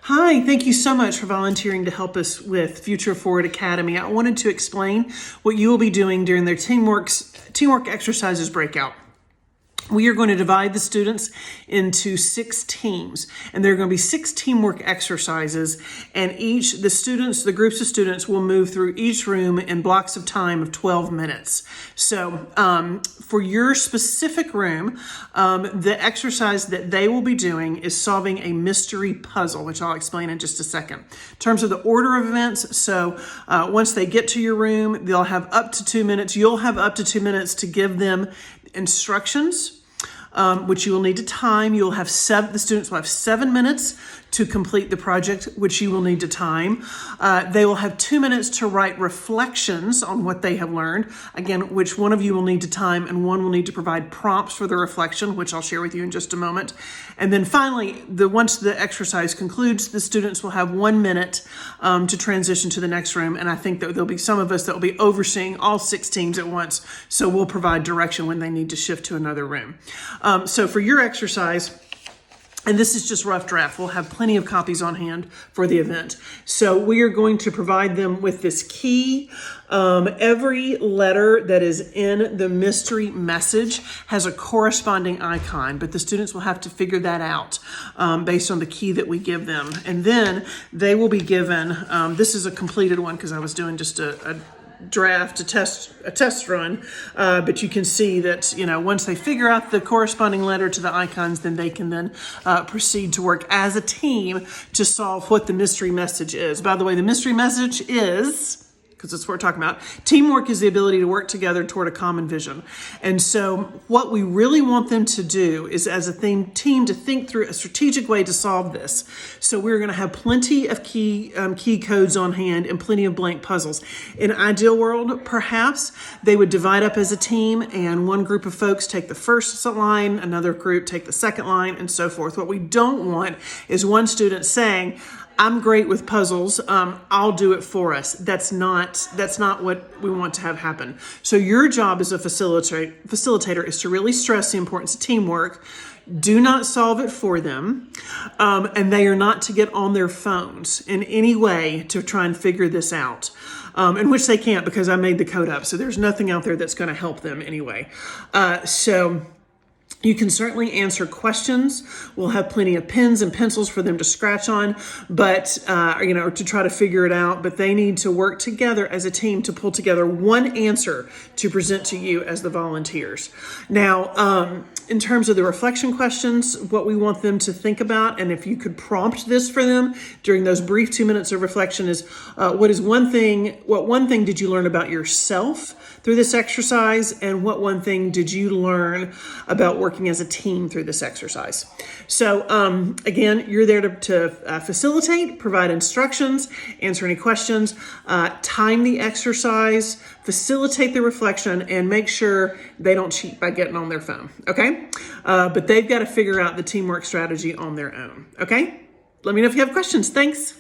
Hi, thank you so much for volunteering to help us with Future Forward Academy. I wanted to explain what you will be doing during their teamwork exercises breakout. We are going to divide the students into 6 teams, and there are going to be 6 teamwork exercises, and the groups of students will move through each room in blocks of time of 12 minutes. So for your specific room, the exercise that they will be doing is solving a mystery puzzle, which I'll explain in just a second. In terms of the order of events, so once they get to your room, they'll have up to 2 minutes. You'll have up to 2 minutes to give them instructions, which you will need to time. The students will have 7 minutes to complete the project, which you will need to time. They will have 2 minutes to write reflections on what they have learned, again, which one of you will need to time, and one will need to provide prompts for the reflection, which I'll share with you in just a moment. And then finally, once the exercise concludes, the students will have 1 minute to transition to the next room. And I think that there'll be some of us that will be overseeing all 6 teams at once, so we'll provide direction when they need to shift to another room. So for your exercise, and this is just rough draft, we'll have plenty of copies on hand for the event. So we are going to provide them with this key. Every letter that is in the mystery message has a corresponding icon, but the students will have to figure that out based on the key that we give them. And then they will be given, this is a completed one because I was doing just a draft, a test run, but you can see that, once they figure out the corresponding letter to the icons, then they can then proceed to work as a team to solve what the mystery message is. By the way, the mystery message is, because that's what we're talking about, teamwork is the ability to work together toward a common vision. And so what we really want them to do is, as a team, to think through a strategic way to solve this. So we're going to have plenty of key codes on hand and plenty of blank puzzles. In an ideal world, perhaps they would divide up as a team, and one group of folks take the first line, another group take the second line, and so forth. What we don't want is one student saying, "I'm great with puzzles, I'll do it for us." That's not what we want to have happen. So your job as a facilitator is to really stress the importance of teamwork. Do not solve it for them, and they are not to get on their phones in any way to try and figure this out, in which they can't, because I made the code up, so there's nothing out there that's going to help them anyway. So you can certainly answer questions. We'll have plenty of pens and pencils for them to scratch on, but to try to figure it out. But they need to work together as a team to pull together one answer to present to you as the volunteers. Now, in terms of the reflection questions, what we want them to think about, and if you could prompt this for them during those brief 2 minutes of reflection, is what one thing did you learn about yourself through this exercise, and what one thing did you learn about working as a team through this exercise? So again, you're there to facilitate, provide instructions, answer any questions, time the exercise, facilitate the reflection, and make sure they don't cheat by getting on their phone, okay? But they've got to figure out the teamwork strategy on their own, okay? Let me know if you have questions. Thanks.